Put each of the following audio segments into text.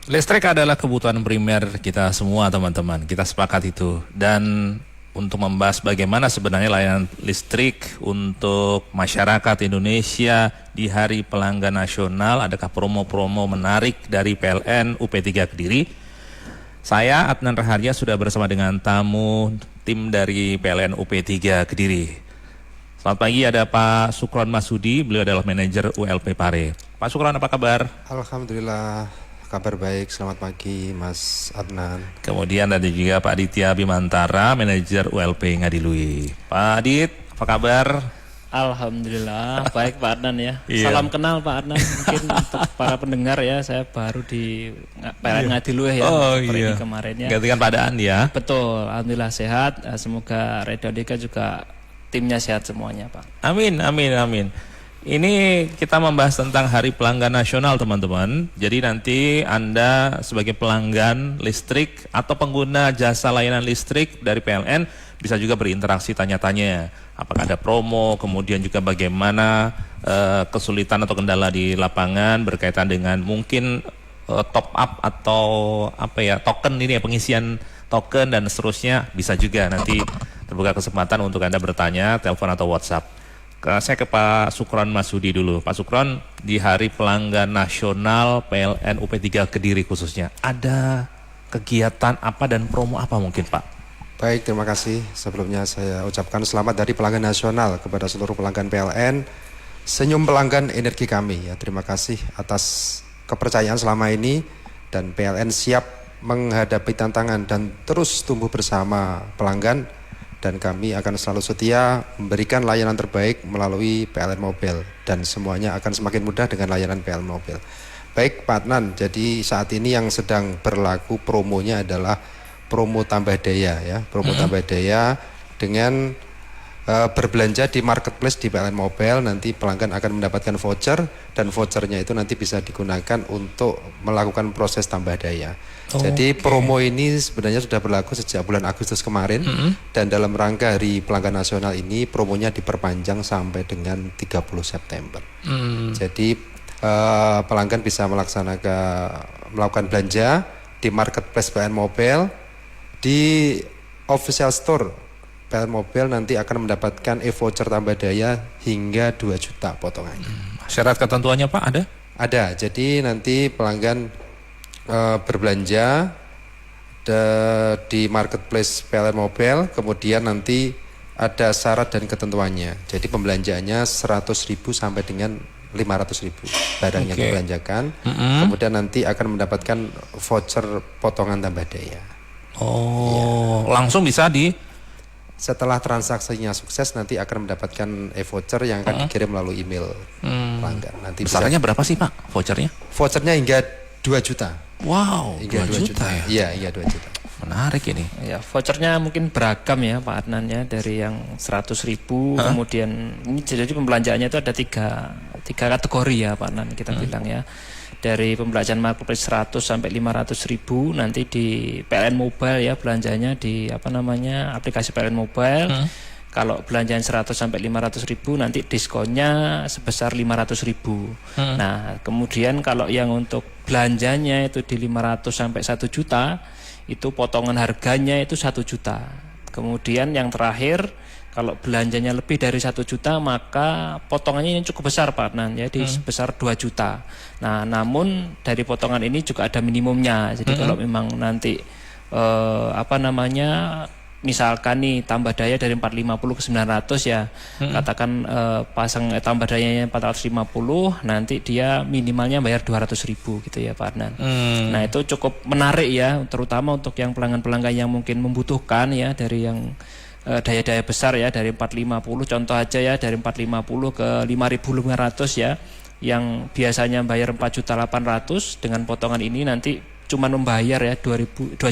Listrik adalah kebutuhan primer kita semua teman-teman, kita sepakat itu. Dan untuk membahas bagaimana sebenarnya layanan listrik untuk masyarakat Indonesia di Hari Pelanggan Nasional, adakah promo-promo menarik dari PLN UP3 Kediri? Saya Adnan Raharja sudah bersama dengan tamu tim dari PLN UP3 Kediri. Selamat pagi, ada Pak Sukron Masudi, beliau adalah manajer ULP Pare. Pak Sukron, apa kabar? Alhamdulillah, kabar baik. Selamat pagi, Mas Adnan. Kemudian ada juga Pak Aditya Bimantara, manajer ULP Ngadilui. Pak Adit, apa kabar? Alhamdulillah, baik Pak Adnan ya. Iya. Salam kenal Pak Adnan. Mungkin untuk para pendengar ya, saya baru di PLN Ngadilui ya. Oh hari iya, ini kemarin ya. gantikan Pak Daan ya. Betul, Alhamdulillah sehat. Semoga Radio Deka juga timnya sehat semuanya Pak. Amin, amin, amin. Ini kita membahas tentang Hari Pelanggan Nasional teman-teman. Jadi nanti Anda sebagai pelanggan listrik atau pengguna jasa layanan listrik dari PLN bisa juga berinteraksi tanya-tanya. Apakah ada promo, kemudian juga bagaimana kesulitan atau kendala di lapangan berkaitan dengan mungkin top up atau apa ya, token ini ya, pengisian token dan seterusnya. Bisa juga nanti terbuka kesempatan untuk Anda bertanya, telepon atau WhatsApp. Saya ke Pak Sukron Masudi dulu. Pak Sukron, di Hari Pelanggan Nasional PLN UP3 Kediri khususnya, ada kegiatan apa dan promo apa mungkin Pak? Baik, terima kasih. Sebelumnya saya ucapkan selamat dari Pelanggan Nasional kepada seluruh pelanggan PLN. Senyum pelanggan energi kami. Ya, terima kasih atas kepercayaan selama ini, dan PLN siap menghadapi tantangan dan terus tumbuh bersama pelanggan. Dan kami akan selalu setia memberikan layanan terbaik melalui PLN Mobile, dan semuanya akan semakin mudah dengan layanan PLN Mobile. Baik Pak Adnan, jadi saat ini yang sedang berlaku promonya adalah promo tambah daya ya, promo tambah daya dengan berbelanja di marketplace di PLN Mobile. Nanti pelanggan akan mendapatkan voucher, dan vouchernya itu nanti bisa digunakan untuk melakukan proses tambah daya. Jadi promo ini sebenarnya sudah berlaku sejak bulan Agustus kemarin, dan dalam rangka Hari Pelanggan Nasional ini promonya diperpanjang sampai dengan 30 September. Jadi pelanggan bisa melakukan belanja di marketplace PLN Mobile, di official store PLN Mobile nanti akan mendapatkan e-voucher tambah daya hingga 2 juta potongannya. Syarat ketentuannya Pak ada? Ada, jadi nanti pelanggan berbelanja di marketplace PLN Mobile, kemudian nanti ada syarat dan ketentuannya. Jadi pembelanjaannya 100.000 sampai dengan 500.000 barang yang dibelanjakan. Kemudian nanti akan mendapatkan voucher potongan tambah daya. Oh, langsung bisa Setelah transaksinya sukses, nanti akan mendapatkan e-voucher yang akan dikirim melalui email pelanggan. Nanti besarnya berapa sih Pak vouchernya? Vouchernya hingga 2 juta. Wow, Hingga 2 juta ya? Iya, hingga 2 juta. Menarik ini. Ya, vouchernya mungkin beragam ya Pak Adnan ya, dari yang 100.000, kemudian ini jadi pembelanjaannya itu ada tiga kategori ya Pak Adnan kita bilang ya. Dari pembelanjaan marketplace 100 sampai 500.000, nanti di PLN Mobile ya belanjanya di aplikasi PLN Mobile. Kalau belanjaan 100 sampai 500.000 nanti diskonnya sebesar 500.000. Nah, kemudian kalau yang untuk belanjanya itu di 500 sampai 1 juta, itu potongan harganya itu 1 juta. Kemudian yang terakhir, kalau belanjanya lebih dari 1 juta, maka potongannya ini cukup besar Pak Adnan, jadi sebesar 2 juta. Nah, namun dari potongan ini juga ada minimumnya. Jadi kalau memang nanti misalkan nih tambah daya dari 450 ke 900 ya, katakan pasang tambah dayanya 450, nanti dia minimalnya bayar 200.000 gitu ya Pak Adnan. Nah, itu cukup menarik ya, terutama untuk yang pelanggan-pelanggan yang mungkin membutuhkan ya, dari yang daya-daya besar ya, dari 450 contoh aja ya, dari 450 ke 5.500 ya, yang biasanya bayar 4.800.000, dengan potongan ini nanti cuma membayar ya 2.800.000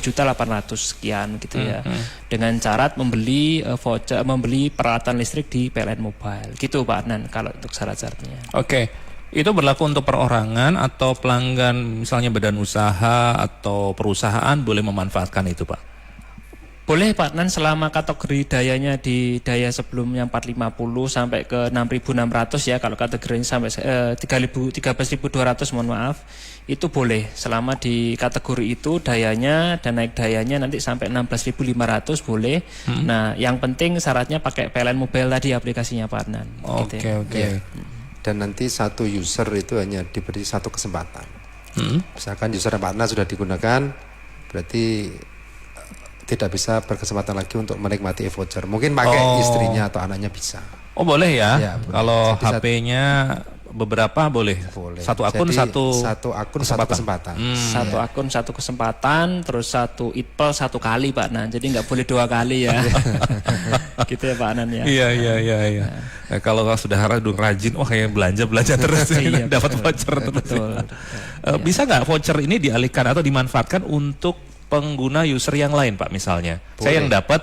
sekian gitu ya, dengan syarat membeli voucher, membeli peralatan listrik di PLN Mobile gitu Pak Adnan kalau untuk syarat-syaratnya. Oke. Itu berlaku untuk perorangan atau pelanggan misalnya badan usaha atau perusahaan boleh memanfaatkan itu Pak? Boleh Pak Nan, selama kategori dayanya di daya sebelumnya 450 sampai ke 6.600 ya, kalau kategorinya sampai 13.200 mohon maaf, itu boleh selama di kategori itu dayanya dan naik dayanya nanti sampai 16.500 boleh. Nah, yang penting syaratnya pakai PLN Mobile tadi aplikasinya Pak Adnan. Oke, Gitu ya. oke. Ya. Dan nanti satu user itu hanya diberi satu kesempatan. Misalkan user Pak Adnan sudah digunakan, berarti tidak bisa berkesempatan lagi untuk menikmati e-voucher. Mungkin pakai istrinya atau anaknya bisa. Oh boleh ya, Ya, boleh. kalau Jadi HP-nya beberapa boleh. Boleh. Satu akun Jadi, satu akun satu kesempatan. Satu akun satu kesempatan, terus satu itpel satu kali Pak Adnan. Jadi nggak boleh 2 kali ya. Gitu ya Pak Adnan ya. Iya. Nah, kalau sudah rajin, wah kayak belanja terus Iya, dapat betul. voucher terus. Betul. Bisa nggak voucher ini dialihkan atau dimanfaatkan untuk pengguna user yang lain Pak misalnya? Saya yang dapat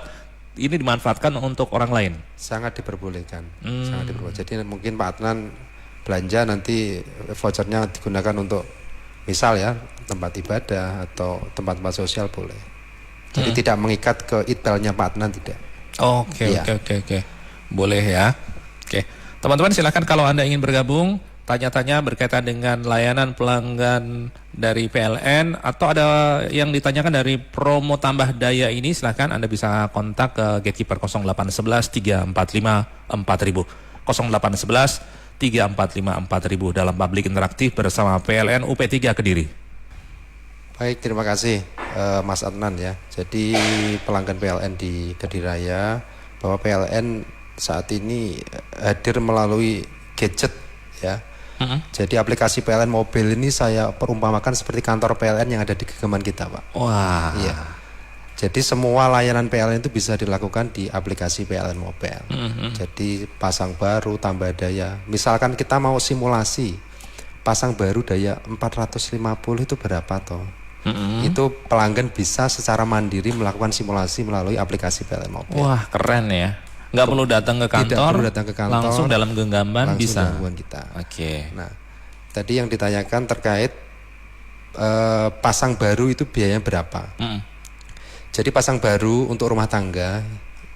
ini dimanfaatkan untuk orang lain. Sangat diperbolehkan. Sangat diperbolehkan. Jadi mungkin Pak Adnan belanja nanti vouchernya digunakan untuk misal ya tempat ibadah atau tempat-tempat sosial boleh. Jadi tidak mengikat ke itpelnya Pak Adnan, tidak. Oke. Iya. Boleh ya. Oke. Teman-teman silakan kalau Anda ingin bergabung, tanya-tanya berkaitan dengan layanan pelanggan dari PLN atau ada yang ditanyakan dari promo tambah daya ini, silakan Anda bisa kontak ke Gatekeeper 0811 345 4000. 0811 345 4000 dalam publik interaktif bersama PLN UP3 Kediri. Baik, terima kasih Mas Adnan ya. Jadi pelanggan PLN di Kediri Raya bahwa PLN saat ini hadir melalui gadget ya. Jadi aplikasi PLN Mobile ini saya perumpamakan seperti kantor PLN yang ada di genggaman kita, Pak. Wah. Iya. Jadi semua layanan PLN itu bisa dilakukan di aplikasi PLN Mobile. Jadi pasang baru, tambah daya. Misalkan kita mau simulasi pasang baru daya 450 itu berapa toh? Itu pelanggan bisa secara mandiri melakukan simulasi melalui aplikasi PLN Mobile. Wah, keren ya. Nggak perlu datang ke kantor, Tidak perlu datang ke kantor, langsung dalam genggaman langsung bisa. gangguan kita. Oke. Nah, tadi yang ditanyakan terkait pasang baru itu biayanya berapa? Jadi pasang baru untuk rumah tangga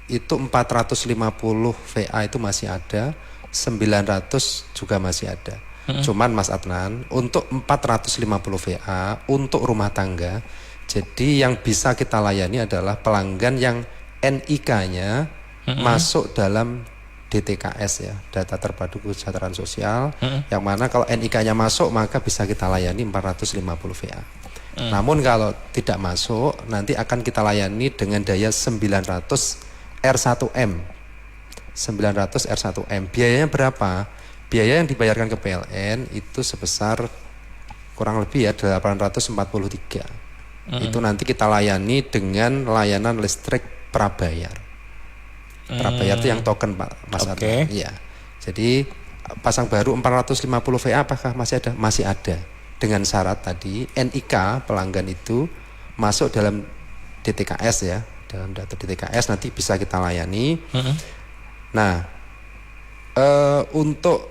itu 450 VA itu masih ada, 900 juga masih ada. Cuman Mas Adnan, untuk 450 VA untuk rumah tangga, jadi yang bisa kita layani adalah pelanggan yang NIK-nya masuk dalam DTKS ya, data terpadu kesejahteraan sosial, yang mana kalau NIK-nya masuk maka bisa kita layani 450 VA. Namun kalau tidak masuk nanti akan kita layani dengan daya 900 R1M. 900 R1M. Biayanya berapa? Biaya yang dibayarkan ke PLN itu sebesar kurang lebih ya 843. Itu nanti kita layani dengan layanan listrik prabayar. Prabayar itu yang token Pak Mas Adnan. Iya. Jadi pasang baru 450 VA apakah masih ada? Masih ada. Dengan syarat tadi NIK pelanggan itu masuk dalam DTKS ya, dalam data DTKS nanti bisa kita layani. Nah, untuk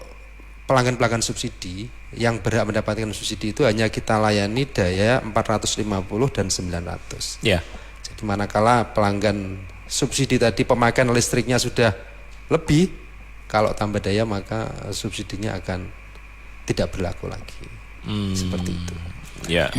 pelanggan-pelanggan subsidi yang berhak mendapatkan subsidi itu hanya kita layani daya 450 dan 900. Ya. Jadi manakala pelanggan subsidi tadi pemakaian listriknya sudah lebih, kalau tambah daya maka subsidinya akan tidak berlaku lagi. Seperti itu. Ya.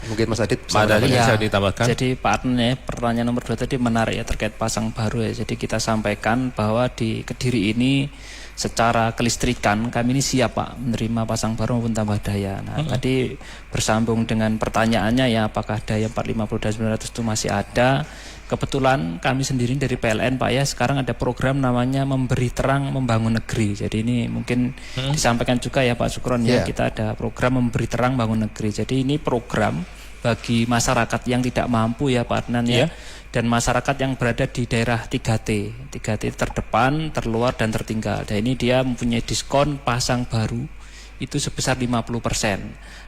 Mungkin Mas Adit Mas Adit menambahkan? bisa ditambahkan. Jadi Pak Adnan ya, pertanyaan nomor 2 tadi menarik ya terkait pasang baru ya. Jadi kita sampaikan bahwa di Kediri ini secara kelistrikan kami ini siap Pak menerima pasang baru maupun tambah daya. Nah tadi bersambung dengan pertanyaannya ya, apakah daya 450 dan 900 itu masih ada. Kebetulan kami sendiri dari PLN Pak ya, sekarang ada program namanya Memberi Terang Membangun Negeri. Jadi ini mungkin disampaikan juga ya Pak Sukron ya, kita ada program Memberi Terang Bangun Negeri. Jadi ini program bagi masyarakat yang tidak mampu ya Pak Adnan ya, dan masyarakat yang berada di daerah 3T. 3T terdepan, terluar dan tertinggal. Dan ini dia mempunyai diskon pasang baru itu sebesar 50%.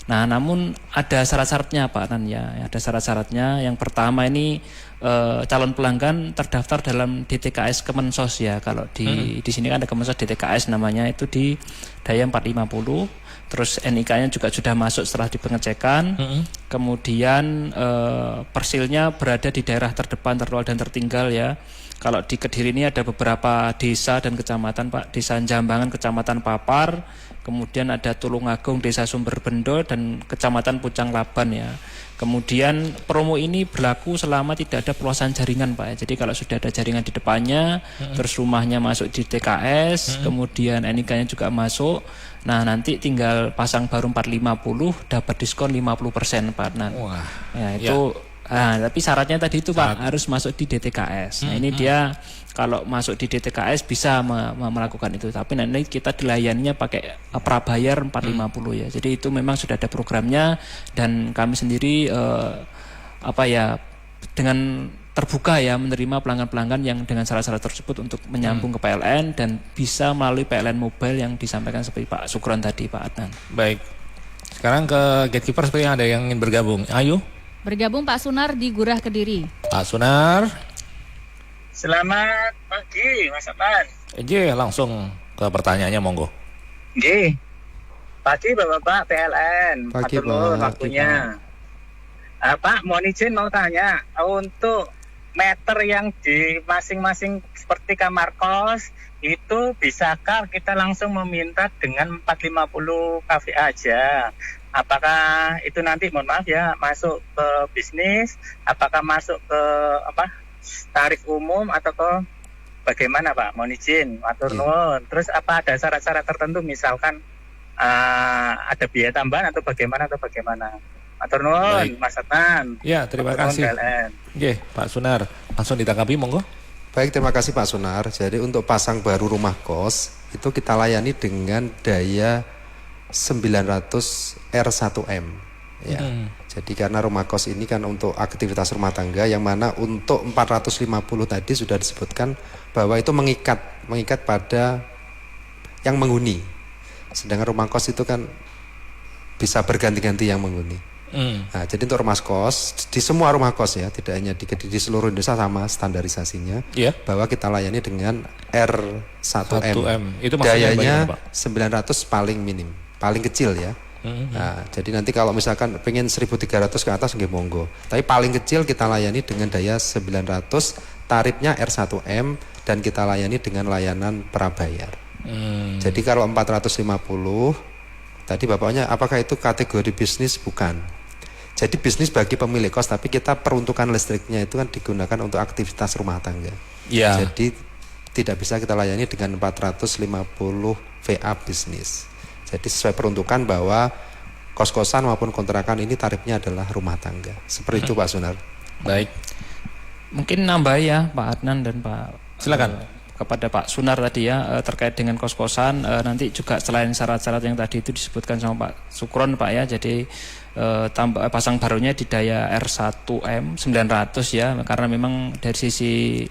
Nah, namun ada syarat-syaratnya Pak Adnan ya. Ada syarat-syaratnya. Yang pertama ini calon pelanggan terdaftar dalam DTKS Kemensos ya. Kalau di sini kan ada Kemensos DTKS namanya, itu di daya 450. Terus NIK-nya juga sudah masuk setelah dipengecekan. Kemudian persilnya berada di daerah terdepan, terluar dan tertinggal ya. Kalau di Kediri ini ada beberapa desa dan kecamatan Pak. Desa Jambangan, Kecamatan Papar. Kemudian ada Tulungagung, Desa Sumberbendo, dan dan Kecamatan Pucang Laban ya. Kemudian promo ini berlaku selama tidak ada perluasan jaringan Pak ya. Jadi kalau sudah ada jaringan di depannya, terus rumahnya masuk di TKS, kemudian NIK-nya juga masuk, nah nanti tinggal pasang baru 450 dapat diskon 50% Pak Adnan. Wah. Ya itu tapi syaratnya tadi itu Pak harus masuk di DTKS. Nah ini dia kalau masuk di DTKS bisa melakukan itu. Tapi nanti kita dilayaninya pakai prabayar 450 ya. Jadi itu memang sudah ada programnya dan kami sendiri dengan terbuka ya menerima pelanggan-pelanggan yang dengan syarat-syarat tersebut untuk menyambung ke PLN dan bisa melalui PLN Mobile yang disampaikan seperti Pak Sukron tadi Pak Adnan. Baik. Sekarang ke gatekeeper sepertinya ada yang ingin bergabung. Ayo. Bergabung Pak Sunar di Gurah Kediri. Pak Sunar. Selamat pagi Mas Apan. Langsung ke pertanyaannya monggo. Pagi Bapak-bapak PLN. Pagi, Matur nuwun Pak. waktunya. Pak, mohon izin mau tanya untuk meter yang di masing-masing seperti kamar kos itu bisakah kita langsung meminta dengan 450 kV aja? Apakah itu nanti mohon maaf ya masuk ke bisnis? Apakah masuk ke tarif umum atau ke bagaimana Pak? Mohon izin, matur nuwun. Terus apa ada syarat-syarat tertentu misalkan ada biaya tambahan atau bagaimana? Matur nuwun Mas Adnan. Ya, terima kasih. Pak Sunar, langsung ditanggapi monggo. Baik, terima kasih Pak Sunar. Jadi untuk pasang baru rumah kos itu kita layani dengan daya 900 R1M ya. Jadi karena rumah kos ini kan untuk aktivitas rumah tangga yang mana untuk 450 tadi sudah disebutkan bahwa itu mengikat pada yang menghuni. Sedangkan rumah kos itu kan bisa berganti-ganti yang menghuni. Nah, jadi untuk rumah kos di semua rumah kos ya, tidak hanya di seluruh Indonesia sama standarisasinya, bahwa kita layani dengan R1M. Itu maksudnya dayanya bagaimana, Pak? 900 paling minim, paling kecil ya. Nah, jadi nanti kalau misalkan pengen 1300 ke atas nggih monggo. Tapi paling kecil kita layani dengan daya 900, tarifnya R1M dan kita layani dengan layanan prabayar. Jadi kalau 450 tadi Bapaknya apakah itu kategori bisnis? Bukan. Jadi bisnis bagi pemilik kos, tapi kita peruntukan listriknya itu kan digunakan untuk aktivitas rumah tangga. Ya. Jadi tidak bisa kita layani dengan 450 VA bisnis. Jadi sesuai peruntukan bahwa kos-kosan maupun kontrakan ini tarifnya adalah rumah tangga. Seperti itu Pak Sunar. Baik. Mungkin nambah ya Pak Adnan dan Pak. Silakan. Kepada Pak Sunar tadi ya terkait dengan kos-kosan nanti juga selain syarat-syarat yang tadi itu disebutkan sama Pak Sukron Pak ya, jadi tambah pasang barunya di daya R1M 900 ya, karena memang dari sisi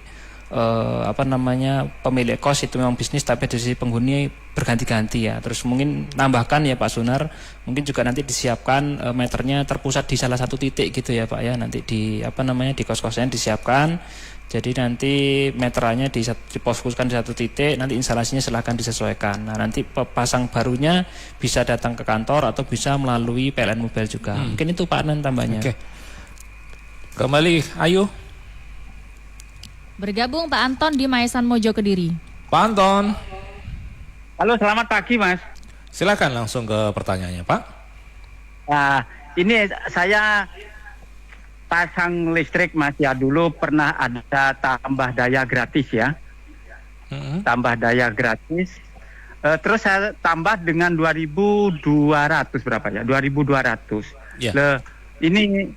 pemilik kos itu memang bisnis, tapi dari sisi penghuni berganti-ganti ya. Terus mungkin nambahkan ya Pak Sunar, mungkin juga nanti disiapkan meternya terpusat di salah satu titik gitu ya Pak ya, nanti di di kos-kosnya disiapkan. Jadi nanti meterannya diposkuskan di satu titik, nanti instalasinya silahkan disesuaikan. Nah nanti pasang barunya bisa datang ke kantor atau bisa melalui PLN Mobile juga. Mungkin itu Pak Adnan tambahnya. Oke. Kembali, ayo. Bergabung Pak Anton di Maesan Mojo Kediri. Pak Anton. Halo, selamat pagi Mas. Silakan langsung ke pertanyaannya Pak. Nah, ini saya pasang listrik Mas ya, dulu pernah ada tambah daya gratis ya. Tambah daya gratis. Terus saya tambah dengan 2.200 berapa ya? 2.200. Yeah. Ini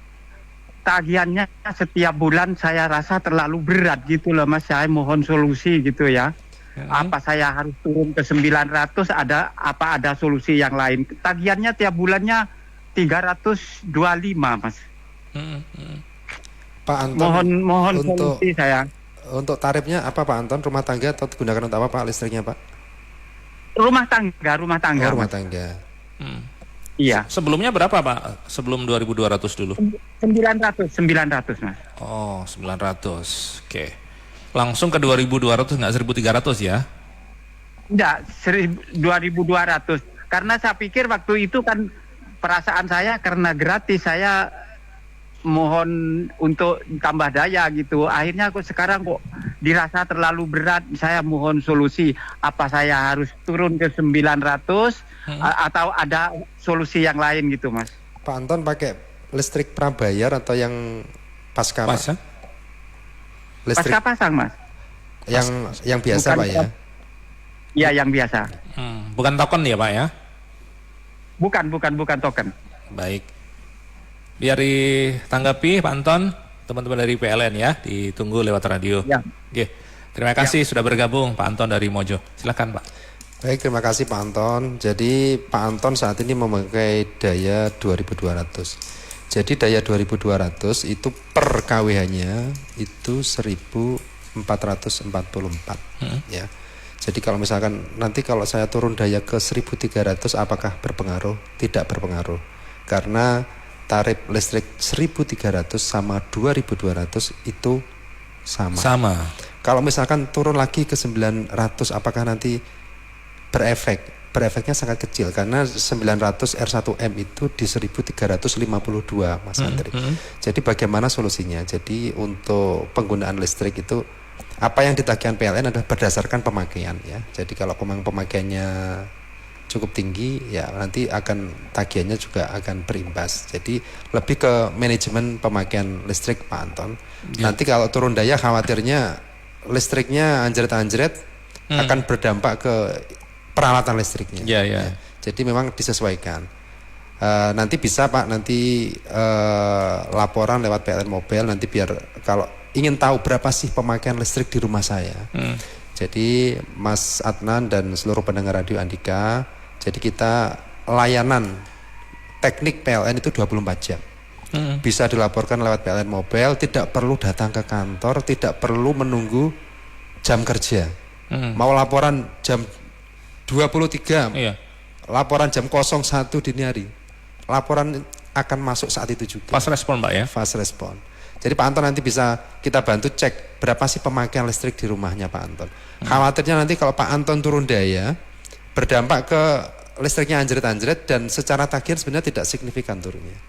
tagihannya setiap bulan saya rasa terlalu berat gitu loh Mas. Saya mohon solusi gitu ya. Apa saya harus turun ke 900, ada solusi yang lain? Tagihannya tiap bulannya 325 Mas. Pak Anton, mohon solusi saya. Untuk tarifnya apa Pak Anton? Rumah tangga atau digunakan untuk apa Pak listriknya Pak? Rumah tangga. Oh, rumah tangga. Iya. Sebelumnya berapa Pak? Sebelum 2.200 dulu? 900 Mas. Oh, 900. Oke. Langsung ke 2.200 nggak 1.300 ya? Enggak, 2.200. Karena saya pikir waktu itu kan perasaan saya karena gratis, saya mohon untuk tambah daya gitu. Akhirnya sekarang kok dirasa terlalu berat. Saya mohon solusi. Apa saya harus turun ke 900 atau ada solusi yang lain gitu, Mas? Pak Anton pakai listrik prabayar atau yang pasca? Pak? Pasca? Listrik Pasca pasang, Mas? yang biasa, Bukan, Pak ya? Ya, yang biasa. Bukan token ya Pak ya? Bukan token. Baik. Biar ditanggapi Pak Anton, teman-teman dari PLN ya, ditunggu lewat radio. Ya. Oke. Terima kasih sudah bergabung Pak Anton dari Mojo. Silakan Pak. Baik, terima kasih Pak Anton. Jadi Pak Anton saat ini memakai daya 2200. Jadi daya 2200 itu per kWh-nya itu 1444 ya. Jadi kalau misalkan nanti kalau saya turun daya ke 1300 apakah berpengaruh? Tidak berpengaruh. Karena tarif listrik 1300 sama 2200 itu sama. Sama. Kalau misalkan turun lagi ke 900 apakah nanti berefek? Berefeknya sangat kecil karena 900 R1M itu di 1352 Mas Andri. Jadi bagaimana solusinya? Jadi untuk penggunaan listrik itu apa yang ditagihkan PLN adalah berdasarkan pemakaian ya. Jadi kalau memang pemakaiannya cukup tinggi ya nanti akan tagihannya juga akan berimbas. Jadi lebih ke manajemen pemakaian listrik Pak Anton. Nanti kalau turun daya khawatirnya listriknya anjret-anjret akan berdampak ke peralatan listriknya. Ya. Jadi memang disesuaikan. Nanti bisa Pak, nanti laporan lewat PLN Mobile nanti biar kalau ingin tahu berapa sih pemakaian listrik di rumah saya. Jadi Mas Adnan dan seluruh pendengar Radio Andika, jadi kita layanan teknik PLN itu 24 jam. Bisa dilaporkan lewat PLN Mobile, tidak perlu datang ke kantor, tidak perlu menunggu jam kerja. Mau laporan jam 23, laporan jam 01 dini hari, laporan akan masuk saat itu juga. Fast respon Pak ya? Fast respon. Jadi Pak Anton nanti bisa kita bantu cek berapa sih pemakaian listrik di rumahnya Pak Anton. Khawatirnya nanti kalau Pak Anton turun daya, berdampak ke listriknya anjret-anjret dan secara tagihan sebenarnya tidak signifikan turunnya.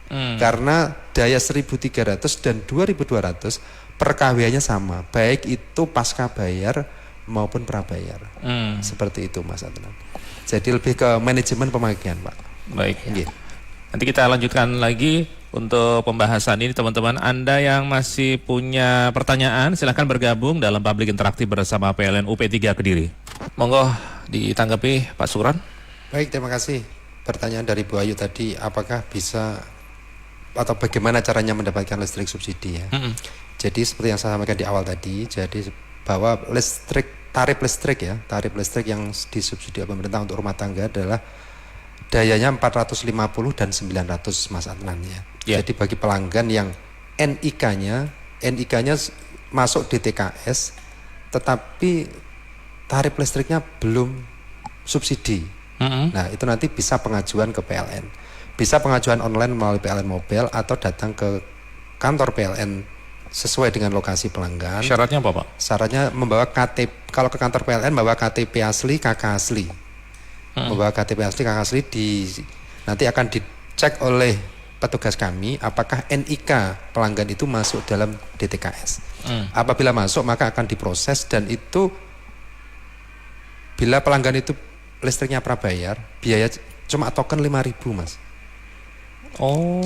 Karena daya 1300 dan 2200 per kWh-nya sama, baik itu pasca bayar maupun prabayar. Seperti itu Mas Adnan. Jadi lebih ke manajemen pemakaian Pak. Baik. Nanti kita lanjutkan lagi untuk pembahasan ini teman-teman. Anda yang masih punya pertanyaan silahkan bergabung dalam public interaktif bersama PLN UP3 Kediri. Monggo ditanggapi Pak Suran. Baik, terima kasih. Pertanyaan dari Bu Ayu tadi, apakah bisa atau bagaimana caranya mendapatkan listrik subsidi ya? Jadi seperti yang saya sampaikan di awal tadi, jadi bahwa tarif listrik yang disubsidi oleh pemerintah untuk rumah tangga adalah dayanya 450 dan 900 Mas Adnan ya. Jadi bagi pelanggan yang NIK-nya masuk DTKS tetapi tarif listriknya belum subsidi. Nah, itu nanti bisa pengajuan ke PLN. Bisa pengajuan online melalui PLN Mobile atau datang ke kantor PLN sesuai dengan lokasi pelanggan. Syaratnya apa Pak? Syaratnya membawa KTP, kalau ke kantor PLN membawa KTP asli, KK asli. Membawa KTP asli, KK asli nanti akan dicek oleh petugas kami apakah NIK pelanggan itu masuk dalam DTKS. Apabila masuk maka akan diproses dan itu bila pelanggan itu listriknya prabayar, biaya cuma token 5.000 Mas.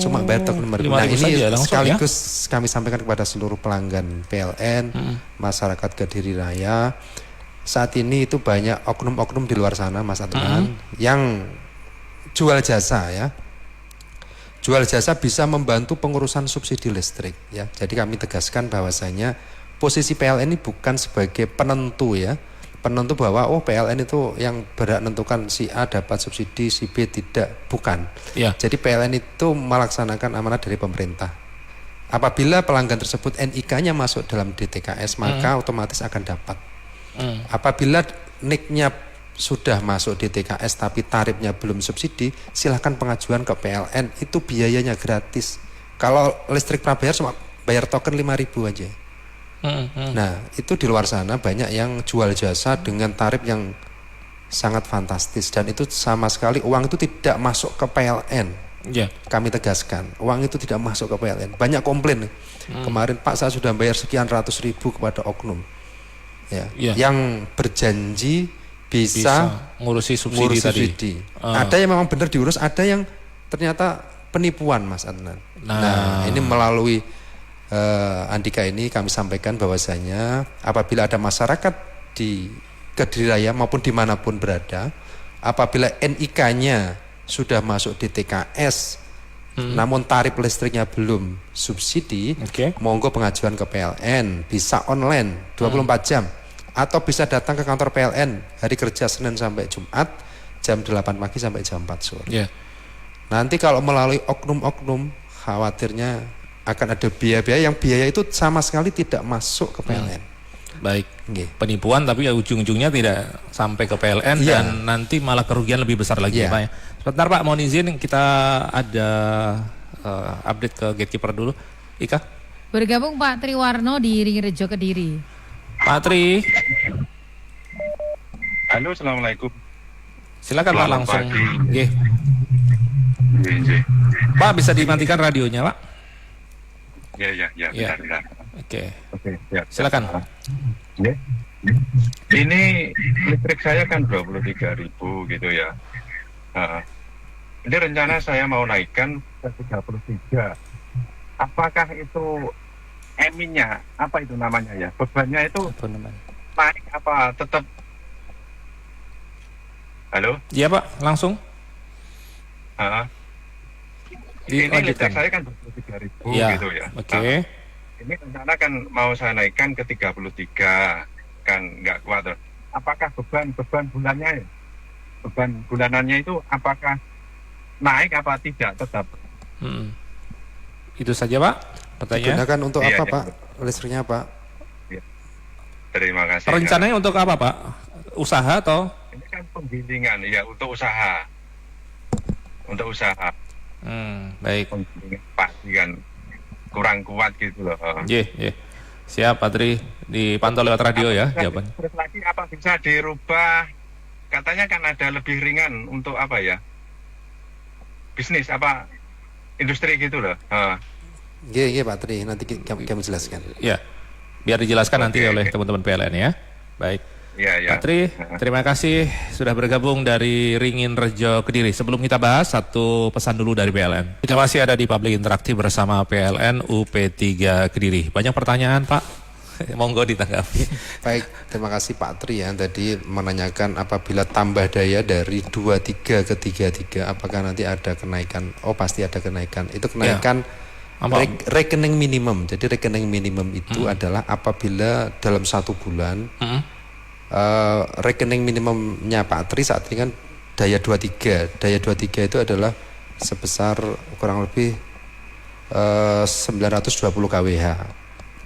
Cuma bayar token 5.000. Nah ini sekaligus kami sampaikan kepada seluruh pelanggan PLN, masyarakat Kediri Raya. Saat ini itu banyak oknum-oknum di luar sana Mas Adnan yang jual jasa ya. Jual jasa bisa membantu pengurusan subsidi listrik ya. Jadi kami tegaskan bahwasanya posisi PLN ini bukan sebagai penentu ya. Penentu bahwa PLN itu yang berhak menentukan si A dapat subsidi, si B tidak, bukan. Jadi PLN itu melaksanakan amanat dari pemerintah. Apabila pelanggan tersebut NIK-nya masuk dalam DTKS maka otomatis akan dapat. Apabila NIK-nya sudah masuk DTKS tapi tarifnya belum subsidi, silahkan pengajuan ke PLN, itu biayanya gratis. Kalau listrik prabayar cuma bayar token 5.000 aja. Nah itu di luar sana banyak yang jual jasa dengan tarif yang sangat fantastis dan itu sama sekali uang itu tidak masuk ke PLN. Kami tegaskan uang itu tidak masuk ke PLN. Banyak komplain kemarin Pak saya sudah bayar sekian ratus ribu kepada oknum ya, yang berjanji bisa ngurusi subsidi ngurus tadi. subsidi. Ada yang memang benar diurus, ada yang ternyata penipuan, Mas Adnan. Nah, ini melalui Andika ini kami sampaikan bahwasanya apabila ada masyarakat di Kediri Raya maupun dimanapun berada, apabila NIK-nya sudah masuk di TKS, namun tarif listriknya belum subsidi, monggo pengajuan ke PLN, bisa online 24 jam, atau bisa datang ke kantor PLN hari kerja Senin sampai Jumat, jam 8 pagi sampai jam 4 sore. Nanti kalau melalui oknum-oknum, khawatirnya akan ada biaya-biaya yang biaya itu sama sekali tidak masuk ke PLN. Baik, penipuan tapi ujung-ujungnya tidak sampai ke PLN dan nanti malah kerugian lebih besar lagi Pak ya. Sebentar Pak, mohon izin kita ada update ke gatekeeper dulu. Ika. Bergabung Pak Triwarno di Ringrejo Kediri. Pak Tri. Halo, assalamualaikum. Silakan Pak langsung. Pak bisa dimatikan radionya Pak? Ya. Bentar. Oke, ya. Silakan. Ini listrik saya kan 23.000 gitu ya. Ini rencana saya mau naikkan ke 33. Apakah itu EMI-nya, apa itu namanya ya? Bebannya itu naik apa tetap? Halo? Iya Pak, langsung. Ini listrik saya kan 23.000 gitu ya. Ini rencana kan mau saya naikkan ke 33, kan nggak kuat. Apakah beban bulannya, beban bulanannya itu apakah naik apa tidak tetap? Itu saja Pak pertanyaan. Digunakan untuk apa Pak? Listriknya Pak? Terima kasih. Rencananya untuk apa Pak? Usaha atau? Ini kan penggilingan ya, untuk usaha. Untuk usaha. Baik. Pasti kan kurang kuat gitu loh. Siap Pak Tri, dipantau lewat radio ya jawabannya. Terus lagi apa bisa dirubah? Katanya kan ada lebih ringan untuk apa ya? Bisnis apa? Industri gitu loh. Iya Pak Tri, nanti kami jelaskan. Ya, biar dijelaskan nanti oleh teman-teman PLN ya. Baik. Pak Tri, terima kasih sudah bergabung dari Ringrejo Kediri. Sebelum kita bahas, satu pesan dulu dari PLN. Kita masih ada di Public Interaktif bersama PLN UP3 Kediri. Banyak pertanyaan Pak, monggo ditanggapi. Baik, terima kasih Pak Tri ya. Tadi menanyakan apabila tambah daya dari 23 ke 33, apakah nanti ada kenaikan? Oh pasti ada kenaikan. Itu kenaikan rekening minimum. Jadi rekening minimum itu adalah apabila dalam 1 bulan rekening minimumnya Pak Tri saat ini kan daya 23. Daya 23 itu adalah sebesar kurang lebih 920 kWh.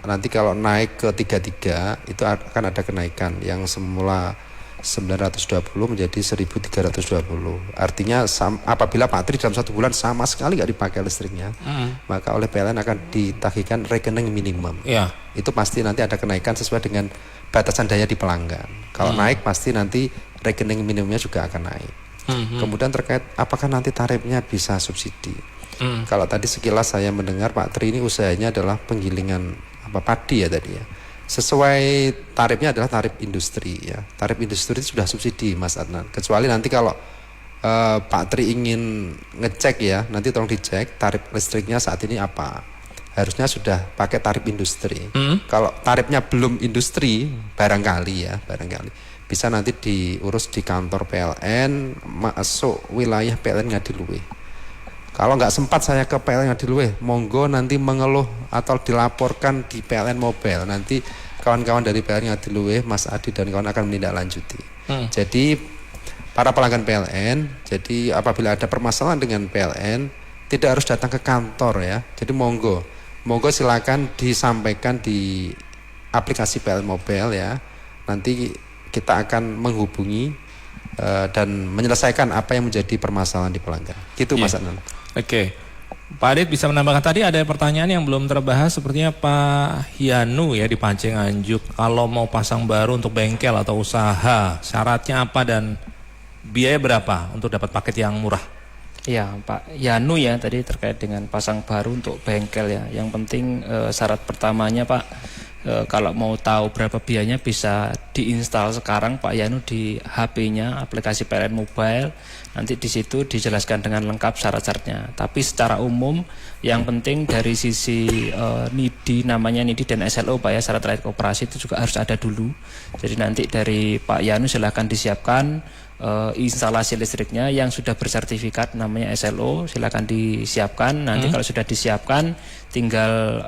Nanti kalau naik ke 33 itu akan ada kenaikan yang semula 920 menjadi 1320. Artinya apabila Pak Tri dalam 1 bulan sama sekali nggak dipakai listriknya, maka oleh PLN akan ditagihkan rekening minimum. Itu pasti nanti ada kenaikan sesuai dengan batasan daya di pelanggan. Kalau naik pasti nanti rekening minimumnya juga akan naik. Kemudian terkait apakah nanti tarifnya bisa subsidi. Kalau tadi sekilas saya mendengar Pak Tri ini usahanya adalah penggilingan padi ya tadi ya. Sesuai tarifnya adalah tarif industri ya. Tarif industri itu sudah subsidi Mas Adnan. Kecuali nanti kalau Pak Tri ingin ngecek ya, nanti tolong dicek tarif listriknya saat ini apa. Harusnya sudah pakai tarif industri. Kalau tarifnya belum industri, barangkali bisa nanti diurus di kantor PLN, masuk wilayah PLN Ngadiluih. Kalau nggak sempat saya ke PLN Ngadiluih, monggo nanti mengeluh atau dilaporkan di PLN Mobile. Nanti kawan-kawan dari PLN Ngadiluih, Mas Adi dan kawan akan menindaklanjuti. Jadi para pelanggan PLN, jadi apabila ada permasalahan dengan PLN, tidak harus datang ke kantor ya. Jadi monggo silakan disampaikan di aplikasi PLN Mobile ya. Nanti kita akan menghubungi dan menyelesaikan apa yang menjadi permasalahan di pelanggan. Gitu Mas Adnan. Oke. Pak Adit bisa menambahkan, tadi ada pertanyaan yang belum terbahas, sepertinya Pak Hianu ya di Pancing Anjuk. Kalau mau pasang baru untuk bengkel atau usaha, syaratnya apa dan biaya berapa untuk dapat paket yang murah? Ya Pak Yanu ya, tadi terkait dengan pasang baru untuk bengkel ya. Yang penting syarat pertamanya Pak, Kalau mau tahu berapa biayanya bisa diinstal sekarang Pak Yanu di HP-nya aplikasi PLN Mobile. Nanti di situ dijelaskan dengan lengkap syarat-syaratnya. Tapi secara umum yang penting dari sisi NIDI, namanya NIDI dan SLO Pak ya, syarat layak operasi itu juga harus ada dulu. Jadi nanti dari Pak Yanu silahkan disiapkan instalasi listriknya yang sudah bersertifikat namanya SLO, silakan disiapkan. Nanti kalau sudah disiapkan tinggal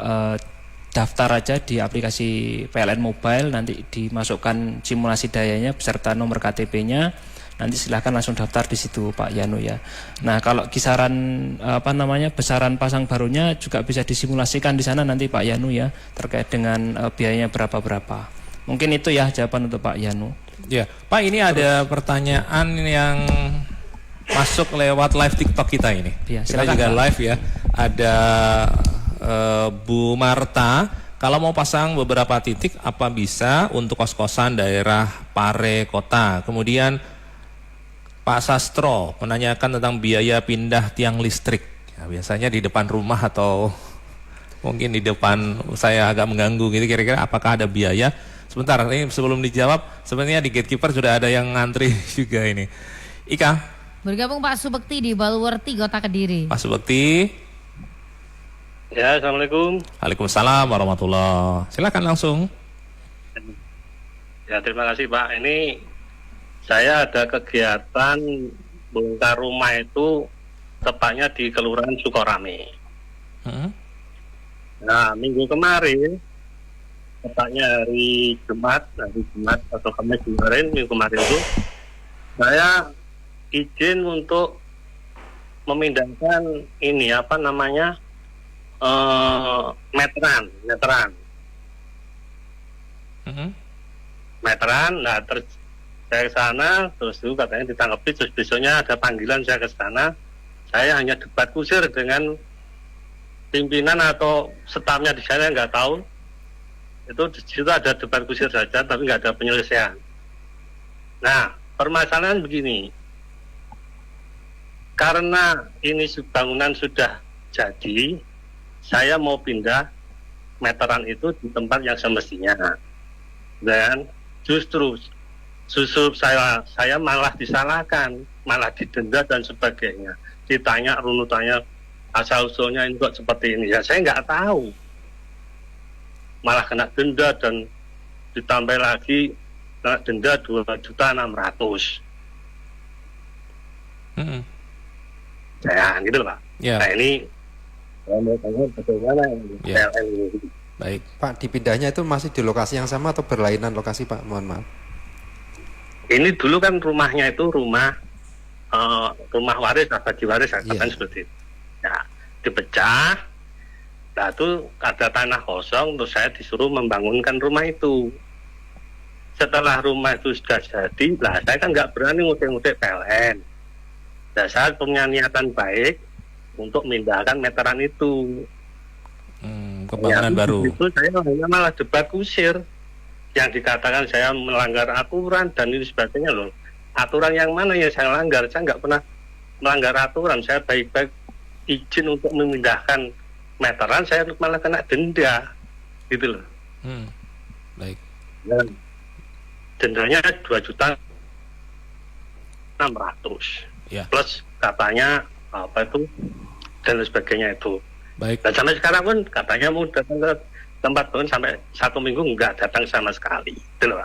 daftar aja di aplikasi PLN Mobile, nanti dimasukkan simulasi dayanya beserta nomor KTP-nya. Nanti silahkan langsung daftar di situ Pak Yanu ya. Nah, kalau kisaran besaran pasang barunya juga bisa disimulasikan di sana nanti Pak Yanu ya, terkait dengan biayanya berapa. Mungkin itu ya jawaban untuk Pak Yanu. Ya, Pak, ini ada pertanyaan yang masuk lewat live TikTok kita ini. Ya, kita silakan, juga Pak. live ya. Ada Bu Marta, kalau mau pasang beberapa titik apa bisa untuk kos-kosan daerah Pare Kota. Kemudian Pak Sastro menanyakan tentang biaya pindah tiang listrik. Ya, biasanya di depan rumah atau mungkin di depan, saya agak mengganggu gitu, kira-kira apakah ada biaya? Sebentar, ini sebelum dijawab, sebenarnya di gatekeeper sudah ada yang ngantri juga ini. Ika. Bergabung Pak Subekti di Baluwerti, Kota Kediri. Pak Subekti. Ya, Assalamualaikum. Waalaikumsalam warahmatullahi. Silakan langsung. Ya, terima kasih Pak. Ini saya ada kegiatan bongkar rumah itu tepatnya di Kelurahan Sukorame. Nah, minggu kemarin, tepatnya hari Jumat atau Kamis kemarin, minggu kemarin itu, saya izin untuk memindahkan ini meteran. Meteran, nah terus saya ke sana, terus itu katanya ditanggapi, terus besoknya ada panggilan saya ke sana, saya hanya debat kusir dengan pimpinan atau stafnya di sana, nggak tahu. Itu di situ ada debat kusir saja, tapi nggak ada penyelesaian. Nah, permasalahan begini, karena ini bangunan sudah jadi, saya mau pindah meteran itu di tempat yang semestinya, dan justru saya malah disalahkan, malah didenda dan sebagainya. Ditanya runutannya, asal usulnya ini kok seperti ini, ya saya nggak tahu. Malah kena denda dan ditambah lagi kena denda 2.600.000. Ya gitu Pak. Ya. Nah ini mau tanya bagaimana Ya. PLN ini. Baik. Pak, dipindahnya itu masih di lokasi yang sama atau berlainan lokasi Pak? Mohon maaf. Ini dulu kan rumahnya itu rumah waris, abadi waris, kan seperti itu. Ya, dipecah. Nah itu ada tanah kosong, terus saya disuruh membangunkan rumah itu. Setelah rumah itu sudah jadi, lah saya kan nggak berani ngutip-ngutip PLN. Nah, saya punya niatan baik untuk memindahkan meteran itu. Pembangunan baru. Itu saya hanya malah debat kusir. Yang dikatakan saya melanggar aturan dan ini sebagainya loh. Aturan yang mana yang saya langgar? Saya nggak pernah melanggar aturan. Saya baik-baik izin untuk memindahkan meteran, saya malah kena denda, gitu loh. Baik. Dan dendanya 2.600.000. Ya. Plus katanya dan sebagainya itu. Baik. Dan sampai sekarang pun katanya mau datang ke tempat pun sampai 1 minggu nggak datang sama sekali, gitu loh.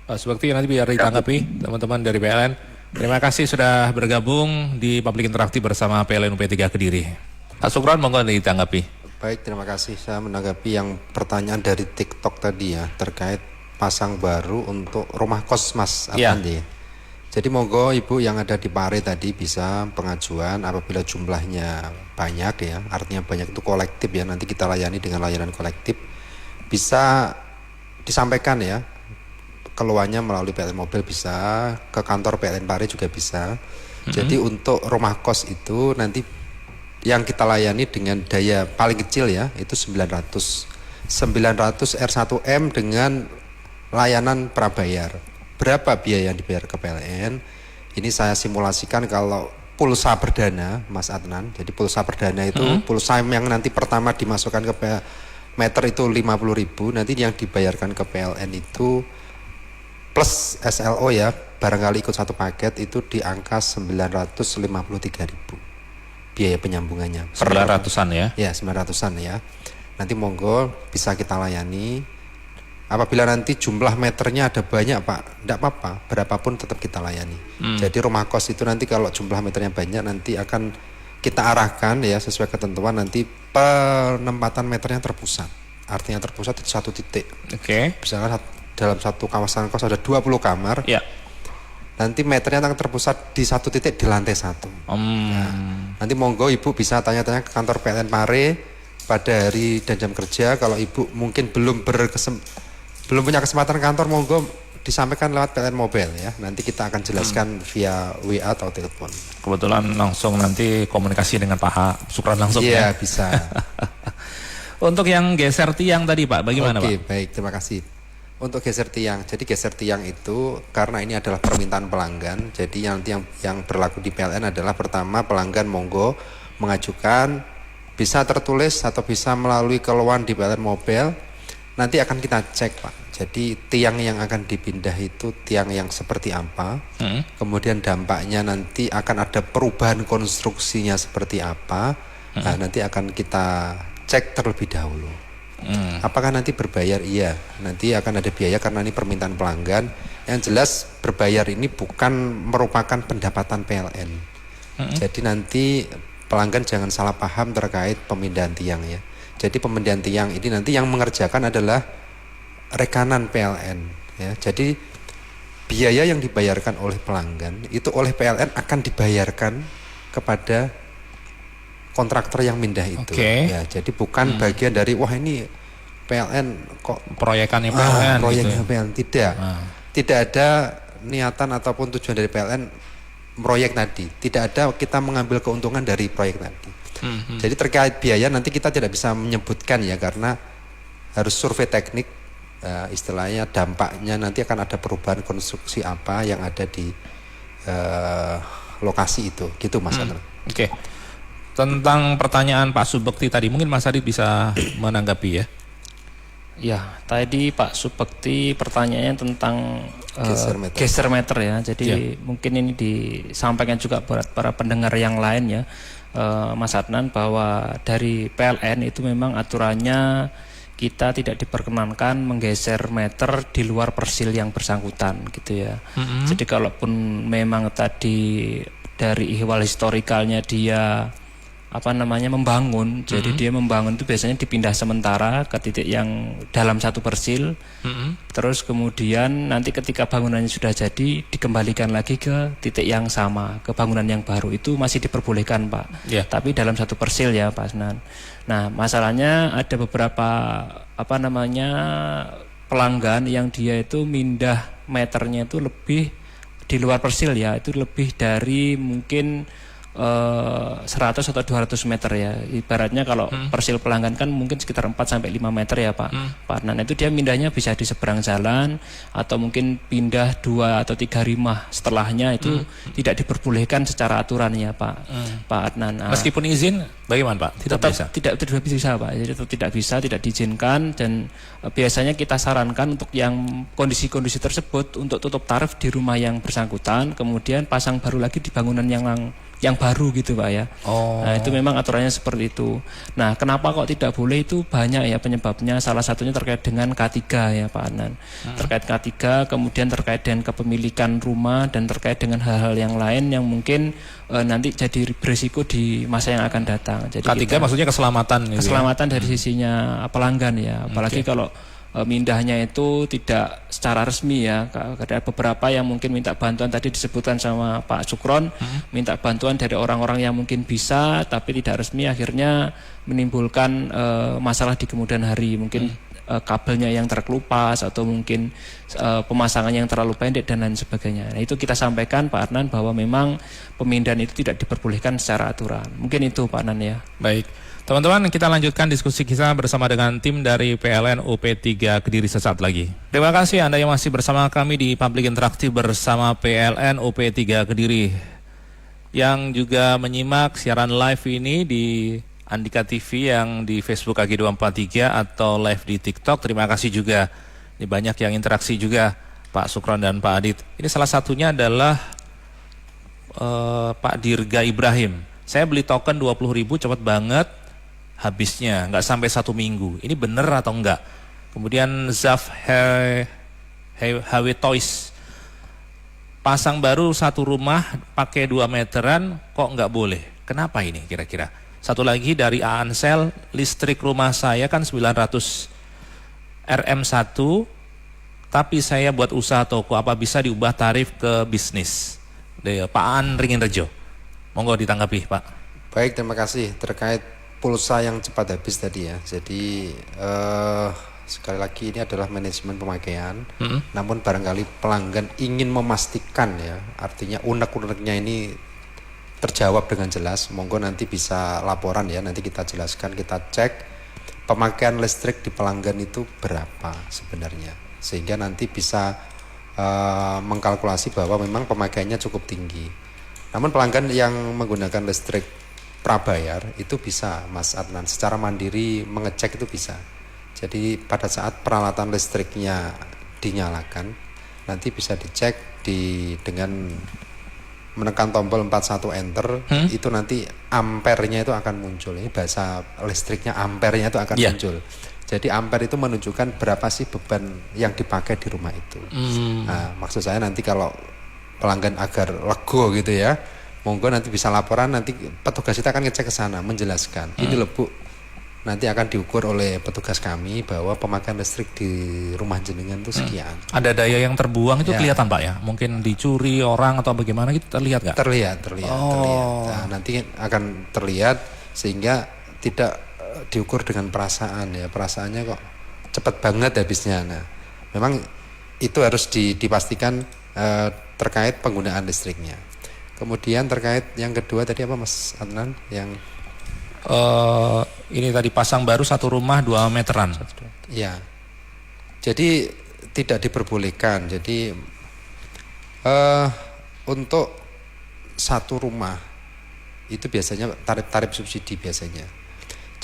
Pak Subekti, nanti biar ditanggapi teman-teman dari PLN. Terima kasih sudah bergabung di Public Interaktif bersama PLN UP3 Kediri. Pak Sukron, monggo ditanggapi. Baik, terima kasih. Saya menanggapi yang pertanyaan dari TikTok tadi ya, terkait pasang baru untuk rumah kos Mas Afandi. Jadi monggo Ibu yang ada di Pare tadi bisa pengajuan apabila jumlahnya banyak ya, artinya banyak itu kolektif ya, nanti kita layani dengan layanan kolektif. Bisa disampaikan ya, keluarnya melalui PLN Mobile bisa, ke kantor PLN Pare juga bisa. Jadi untuk rumah kos itu nanti yang kita layani dengan daya paling kecil ya, itu 900 R1M dengan layanan prabayar. Berapa biaya yang dibayar ke PLN? Ini saya simulasikan kalau pulsa perdana, Mas Adnan. Jadi pulsa perdana itu pulsa yang nanti pertama dimasukkan ke meter itu 50.000, nanti yang dibayarkan ke PLN itu plus SLO ya, barangkali ikut satu paket itu di angka 953.000 biaya penyambungannya. 900-an ya? Ya, 900-an ya. Nanti monggo bisa kita layani. Apabila nanti jumlah meternya ada banyak Pak, tidak apa-apa, berapapun tetap kita layani. Jadi rumah kos itu nanti kalau jumlah meternya banyak nanti akan kita arahkan ya sesuai ketentuan, nanti penempatan meternya terpusat. Artinya terpusat di satu titik. Oke. Misalkan dalam satu kawasan kos ada 20 kamar. Ya. Nanti meternya akan terpusat di satu titik di lantai 1. Nah, nanti monggo Ibu bisa tanya-tanya ke kantor PLN Pare pada hari dan jam kerja. Kalau Ibu mungkin belum punya kesempatan kantor, monggo disampaikan lewat PLN Mobile ya. Nanti kita akan jelaskan via WA atau telepon. Kebetulan langsung nanti komunikasi dengan Pak Sukron langsung ya. Iya, ya. bisa. Untuk yang geser tiang tadi Pak, bagaimana Pak? Oke, baik, terima kasih. Untuk geser tiang, jadi geser tiang itu karena ini adalah permintaan pelanggan, jadi nanti yang berlaku di PLN adalah pertama pelanggan monggo mengajukan, bisa tertulis atau bisa melalui keluhan di PLN Mobile, nanti akan kita cek Pak. Jadi tiang yang akan dipindah itu tiang yang seperti apa, kemudian dampaknya nanti akan ada perubahan konstruksinya seperti apa, nah, nanti akan kita cek terlebih dahulu. Apakah nanti berbayar? Iya, nanti akan ada biaya karena ini permintaan pelanggan. Yang jelas berbayar ini bukan merupakan pendapatan PLN. Jadi nanti pelanggan jangan salah paham terkait pemindahan tiang ya. Jadi pemindahan tiang ini nanti yang mengerjakan adalah rekanan PLN ya. Jadi biaya yang dibayarkan oleh pelanggan itu oleh PLN akan dibayarkan kepada kontraktor yang mindah itu. Ya, jadi bukan bagian dari wah ini PLN kok proyekannya PLN proyeknya gitu. PLN tidak ada niatan ataupun tujuan dari PLN proyek tadi, tidak ada kita mengambil keuntungan dari proyek tadi. Jadi terkait biaya nanti kita tidak bisa menyebutkan ya, karena harus survei teknik, istilahnya dampaknya nanti akan ada perubahan konstruksi apa yang ada di lokasi itu gitu Mas Adnan. Oke. Tentang pertanyaan Pak Subekti tadi, mungkin Mas Adit bisa menanggapi ya. Ya, tadi Pak Subekti pertanyaannya tentang geser meter ya. Jadi mungkin ini disampaikan juga buat para pendengar yang lain ya, Mas Adnan, bahwa dari PLN itu memang aturannya kita tidak diperkenankan menggeser meter di luar persil yang bersangkutan gitu ya. Jadi kalaupun memang tadi dari ihwal historikalnya dia membangun, jadi dia membangun itu biasanya dipindah sementara ke titik yang dalam satu persil, terus kemudian nanti ketika bangunannya sudah jadi dikembalikan lagi ke titik yang sama, ke bangunan yang baru, itu masih diperbolehkan Pak, tapi dalam satu persil ya Pak Asnan. Nah masalahnya ada beberapa pelanggan yang dia itu mindah meternya itu lebih di luar persil ya, itu lebih dari mungkin 100 atau 200 meter ya. Ibaratnya kalau persil pelanggan kan mungkin sekitar 4-5 meter ya Pak. Nah itu dia mindahnya bisa di seberang jalan, atau mungkin pindah 2 atau 3 rimah setelahnya, itu tidak diperbolehkan secara aturannya Pak Adnan. Meskipun izin bagaimana Pak? Tidak bisa Pak. Jadi tetap tidak bisa, tidak diizinkan, dan biasanya kita sarankan untuk yang kondisi-kondisi tersebut untuk tutup tarif di rumah yang bersangkutan, kemudian pasang baru lagi di bangunan yang baru gitu Pak ya. Nah itu memang aturannya seperti itu. Nah kenapa kok tidak boleh, itu banyak ya penyebabnya. Salah satunya terkait dengan K3 ya Pak Adnan. Terkait K3, kemudian terkait dengan kepemilikan rumah, dan terkait dengan hal-hal yang lain yang mungkin nanti jadi berisiko di masa yang akan datang. Jadi K3 maksudnya keselamatan gitu keselamatan dari sisinya pelanggan ya. Apalagi kalau mindahnya itu tidak secara resmi ya. Ada beberapa yang mungkin minta bantuan, tadi disebutkan sama Pak Sukron, minta bantuan dari orang-orang yang mungkin bisa tapi tidak resmi, akhirnya menimbulkan masalah di kemudian hari. Mungkin kabelnya yang terkelupas, atau mungkin pemasangan yang terlalu pendek dan lain sebagainya. Nah itu kita sampaikan Pak Adnan bahwa memang pemindahan itu tidak diperbolehkan secara aturan. Mungkin itu Pak Adnan ya. Baik. Teman-teman, kita lanjutkan diskusi kita bersama dengan tim dari PLN UP3 Kediri sesaat lagi. Terima kasih Anda yang masih bersama kami di Public Interaktif bersama PLN UP3 Kediri, yang juga menyimak siaran live ini di Andika TV yang di Facebook AG243 atau live di TikTok. Terima kasih juga. Ini banyak yang interaksi juga, Pak Sukron dan Pak Adit. Ini salah satunya adalah Pak Dirga Ibrahim. Saya beli token 20.000 cepat banget habisnya, nggak sampai 1 minggu. Ini bener atau enggak? Kemudian Zaf HW Toys, pasang baru 1 rumah pakai 2 meteran kok nggak boleh? Kenapa ini kira-kira? Satu lagi dari Ansel, listrik rumah saya kan 900 RM1, tapi saya buat usaha toko, apa bisa diubah tarif ke bisnis? Pak An Ringin Rejo, monggo ditanggapi Pak. Baik, terima kasih. Terkait pulsa yang cepat habis tadi ya, jadi sekali lagi ini adalah manajemen pemakaian. Namun barangkali pelanggan ingin memastikan ya, artinya unek-uneknya ini terjawab dengan jelas, monggo nanti bisa laporan ya, nanti kita jelaskan, kita cek pemakaian listrik di pelanggan itu berapa sebenarnya, sehingga nanti bisa mengkalkulasi bahwa memang pemakaiannya cukup tinggi. Namun pelanggan yang menggunakan listrik prabayar itu bisa, Mas Adnan, secara mandiri mengecek itu bisa. Jadi pada saat peralatan listriknya dinyalakan, nanti bisa dicek dengan menekan tombol 41 enter, itu nanti ampernya itu akan muncul. Ini bahasa listriknya, ampernya itu akan muncul. Jadi ampere itu menunjukkan berapa sih beban yang dipakai di rumah itu. Nah, maksud saya nanti kalau pelanggan agar lego gitu ya, monggo nanti bisa laporan, nanti petugas kita akan ngecek ke sana menjelaskan. Ini loh Bu, nanti akan diukur oleh petugas kami bahwa pemakaian listrik di rumah jenengan itu sekian. Ada daya yang terbuang itu kelihatan Pak ya? Mungkin dicuri orang atau bagaimana gitu, terlihat nggak? Terlihat. Nah, nanti akan terlihat sehingga tidak diukur dengan perasaan ya, perasaannya kok cepat banget habisnya. Nah, memang itu harus dipastikan terkait penggunaan listriknya. Kemudian terkait yang kedua tadi apa Mas Adnan? Yang ini tadi pasang baru 1 rumah 2 meteran. Ya, jadi tidak diperbolehkan. Jadi untuk 1 rumah itu biasanya tarif subsidi biasanya.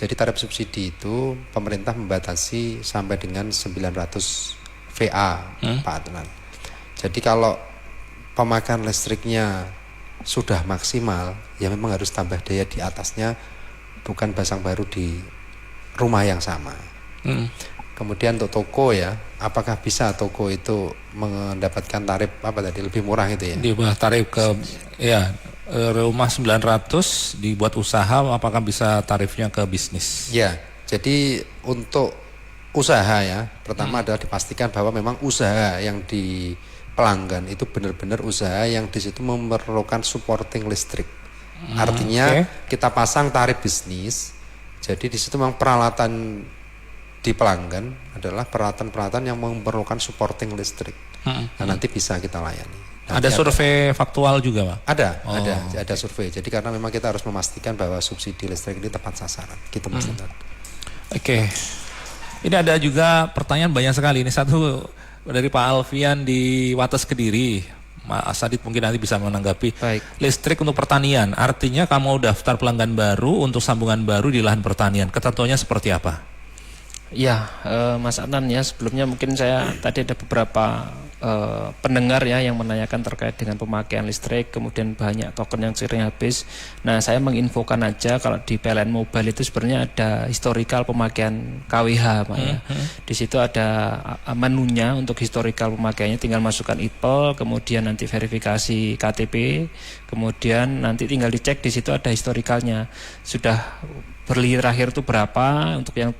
Jadi tarif subsidi itu pemerintah membatasi sampai dengan 900 VA, Pak Adnan. Jadi kalau pemakaian listriknya sudah maksimal, ya memang harus tambah daya di atasnya, bukan pasang baru di rumah yang sama. Kemudian untuk toko ya, apakah bisa toko itu mendapatkan tarif apa tadi lebih murah itu ya? Diubah tarif ke rumah 900 dibuat usaha, apakah bisa tarifnya ke bisnis? Ya, jadi untuk usaha ya, pertama adalah dipastikan bahwa memang usaha yang di pelanggan itu benar-benar usaha yang di situ memerlukan supporting listrik. Artinya kita pasang tarif bisnis, jadi di situ memang peralatan di pelanggan adalah peralatan-peralatan yang memerlukan supporting listrik. Nah, nanti bisa kita layani. Ada survei faktual juga Pak? Ada survei. Jadi karena memang kita harus memastikan bahwa subsidi listrik ini tepat sasaran. Gitu Mas. Oke. Ini ada juga pertanyaan banyak sekali. Ini satu dari Pak Alfian di Wates Kediri. Mas Adit mungkin nanti bisa menanggapi. Baik. Listrik untuk pertanian, artinya kamu daftar pelanggan baru untuk sambungan baru di lahan pertanian. Ketentuannya seperti apa? Ya, Mas Adnan ya, sebelumnya mungkin saya tadi ada beberapa pendengar ya yang menanyakan terkait dengan pemakaian listrik, kemudian banyak token yang sering habis. Nah, saya menginfokan aja kalau di PLN Mobile itu sebenarnya ada historical pemakaian KWH Pak ya. Di situ ada menunya untuk historical pemakaiannya, tinggal masukkan IPL, kemudian nanti verifikasi KTP, kemudian nanti tinggal dicek di situ ada historikalnya. Sudah beli terakhir itu berapa untuk yang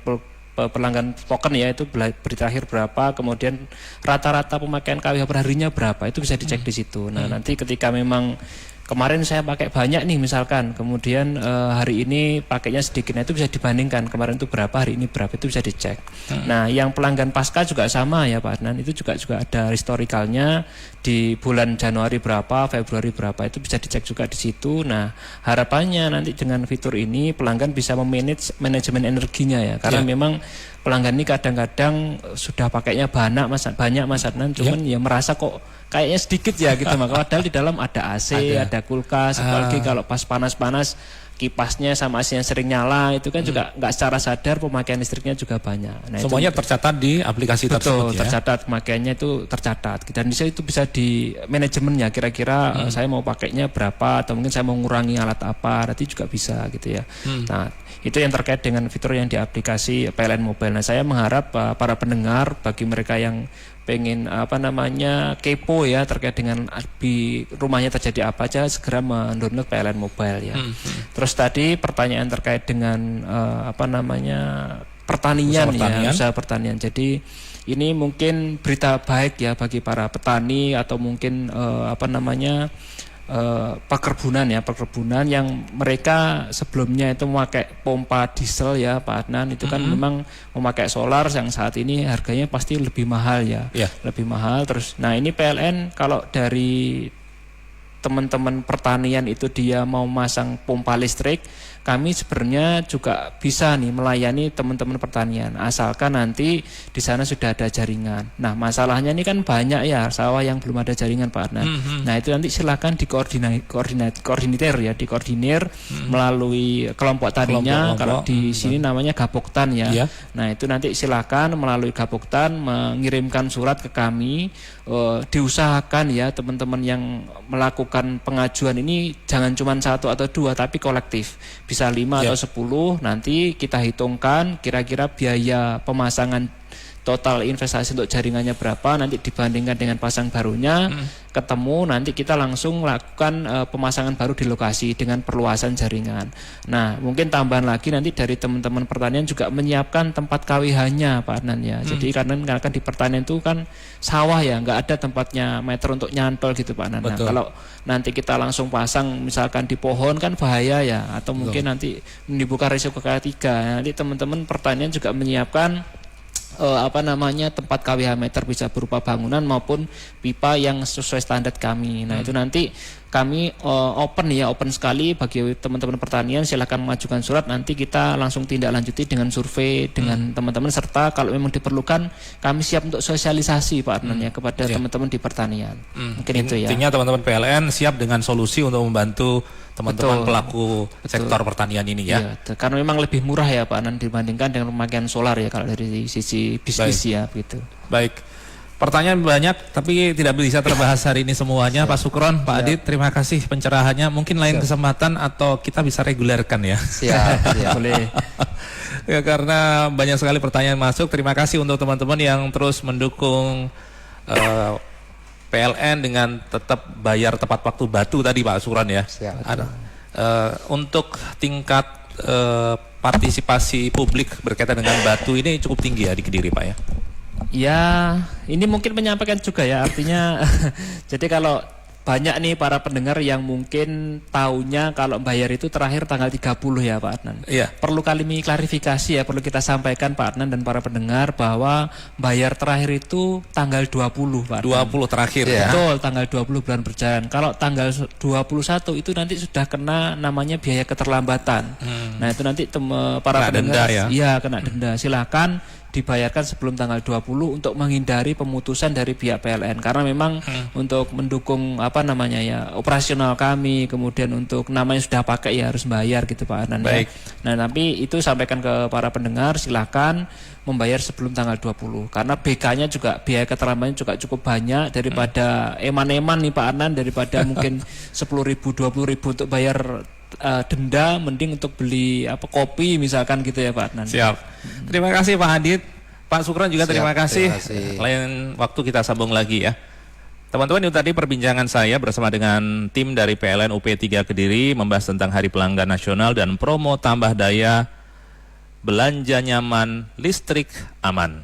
pelanggan token ya, itu beli terakhir berapa, kemudian rata-rata pemakaian KWH per harinya berapa, itu bisa dicek di situ. Nah, nanti ketika memang kemarin saya pakai banyak nih misalkan, kemudian hari ini pakainya sedikit, nah itu bisa dibandingkan kemarin itu berapa, hari ini berapa, itu bisa dicek. Nah, yang pelanggan pasca juga sama ya Pak Adnan, itu juga ada historikalnya di bulan Januari berapa, Februari berapa, itu bisa dicek juga di situ. Nah, harapannya nanti dengan fitur ini pelanggan bisa memanage manajemen energinya ya, karena memang pelanggan ini kadang-kadang sudah pakainya banyak Mas Adnan, cuman ya merasa kok kayaknya sedikit ya gitu, maka padahal di dalam ada AC, ada kulkas, apalagi kalau pas panas-panas kipasnya sama AC-nya sering nyala, itu kan juga nggak secara sadar pemakaian listriknya juga banyak. Nah, semuanya tercatat di aplikasi tersebut ya? Tercatat, pemakaiannya itu tercatat. Dan itu bisa di manajemennya, kira-kira saya mau pakainya berapa, atau mungkin saya mau ngurangi alat apa, nanti juga bisa gitu ya. Nah, itu yang terkait dengan fitur yang di aplikasi PLN Mobile. Nah, saya mengharap para pendengar, bagi mereka yang pengen kepo ya terkait dengan di rumahnya terjadi apa aja, segera mendownload PLN Mobile ya. Terus tadi pertanyaan terkait dengan pertanian ya, usaha pertanian. Jadi ini mungkin berita baik ya bagi para petani atau mungkin perkebunan yang mereka sebelumnya itu memakai pompa diesel ya Pak Adnan, itu kan memang memakai solar yang saat ini harganya pasti lebih mahal ya, lebih mahal. Terus nah ini PLN kalau dari teman-teman pertanian itu dia mau masang pompa listrik, kami sebenarnya juga bisa nih melayani teman-teman pertanian asalkan nanti di sana sudah ada jaringan. Nah, masalahnya ini kan banyak ya sawah yang belum ada jaringan Pak Adnan. Nah, itu nanti silakan dikoordinir melalui kelompok taninya. Kalau di sini namanya Gapoktan ya. Nah, itu nanti silakan melalui Gapoktan mengirimkan surat ke kami. Diusahakan ya teman-teman yang melakukan pengajuan ini jangan cuma 1 atau 2 tapi kolektif, bisa 5 atau 10. Nanti kita hitungkan kira-kira biaya pemasangan total investasi untuk jaringannya berapa, nanti dibandingkan dengan pasang barunya, ketemu, nanti kita langsung lakukan pemasangan baru di lokasi dengan perluasan jaringan. Nah, mungkin tambahan lagi nanti dari teman-teman pertanian juga menyiapkan tempat KWH-nya Pak Adnan ya. Jadi karena di pertanian itu kan sawah ya, nggak ada tempatnya meter untuk nyantol gitu Pak Adnan. Nah, kalau nanti kita langsung pasang misalkan di pohon kan bahaya ya, atau mungkin nanti menimbulkan risiko ketiga. Nanti teman-teman pertanian juga menyiapkan tempat KWH meter, bisa berupa bangunan maupun pipa yang sesuai standar kami. Nah, itu nanti kami open sekali bagi teman-teman pertanian, silakan mengajukan surat, nanti kita langsung tindak lanjuti dengan survei dengan teman-teman, serta kalau memang diperlukan kami siap untuk sosialisasi Pak Adnan ya kepada teman-teman di pertanian. Mungkin itu ya. Intinya teman-teman PLN siap dengan solusi untuk membantu teman-teman pelaku sektor pertanian ini ya. Iya, karena memang lebih murah ya Pak Adnan dibandingkan dengan pemakaian solar ya kalau dari sisi bisnis ya begitu. Baik. Pertanyaan banyak tapi tidak bisa terbahas hari ini semuanya. Pak Sukron, Pak Adit, terima kasih pencerahannya. Mungkin lain kesempatan atau kita bisa regulerkan ya. Siap. Boleh. Ya, karena banyak sekali pertanyaan masuk. Terima kasih untuk teman-teman yang terus mendukung PLN dengan tetap bayar tepat waktu batu tadi Pak Sukron ya. Siap. Untuk tingkat partisipasi publik berkaitan dengan batu ini cukup tinggi ya di Kediri Pak ya. Ya, ini mungkin menyampaikan juga ya, artinya jadi kalau banyak nih para pendengar yang mungkin taunya kalau bayar itu terakhir tanggal 30 ya Pak Adnan. Iya. Perlu kami klarifikasi ya, perlu kita sampaikan Pak Adnan dan para pendengar bahwa bayar terakhir itu tanggal 20 Pak Adnan. 20 terakhir ya. Betul, tanggal 20 bulan berjalan. Kalau tanggal 21 itu nanti sudah kena namanya biaya keterlambatan. Nah, itu nanti para pendengar denda ya. Iya, kena denda. Silakan dibayarkan sebelum tanggal 20 untuk menghindari pemutusan dari pihak PLN, karena memang untuk mendukung operasional kami, kemudian untuk namanya sudah pakai ya harus bayar gitu Pak Adnan ya. Nah, tapi itu sampaikan ke para pendengar, silakan membayar sebelum tanggal 20 karena BK-nya juga biaya keterlambatan juga cukup banyak daripada eman-eman nih Pak Adnan, daripada mungkin 10.000 20.000 untuk bayar denda, mending untuk beli kopi misalkan gitu ya Pak Adnan. Siap. Terima kasih Pak Adit. Pak Sukron juga terima kasih. Lain waktu kita sambung lagi ya. Teman-teman, itu tadi perbincangan saya bersama dengan tim dari PLN UP3 Kediri membahas tentang Hari Pelanggan Nasional dan promo tambah daya belanja nyaman listrik aman.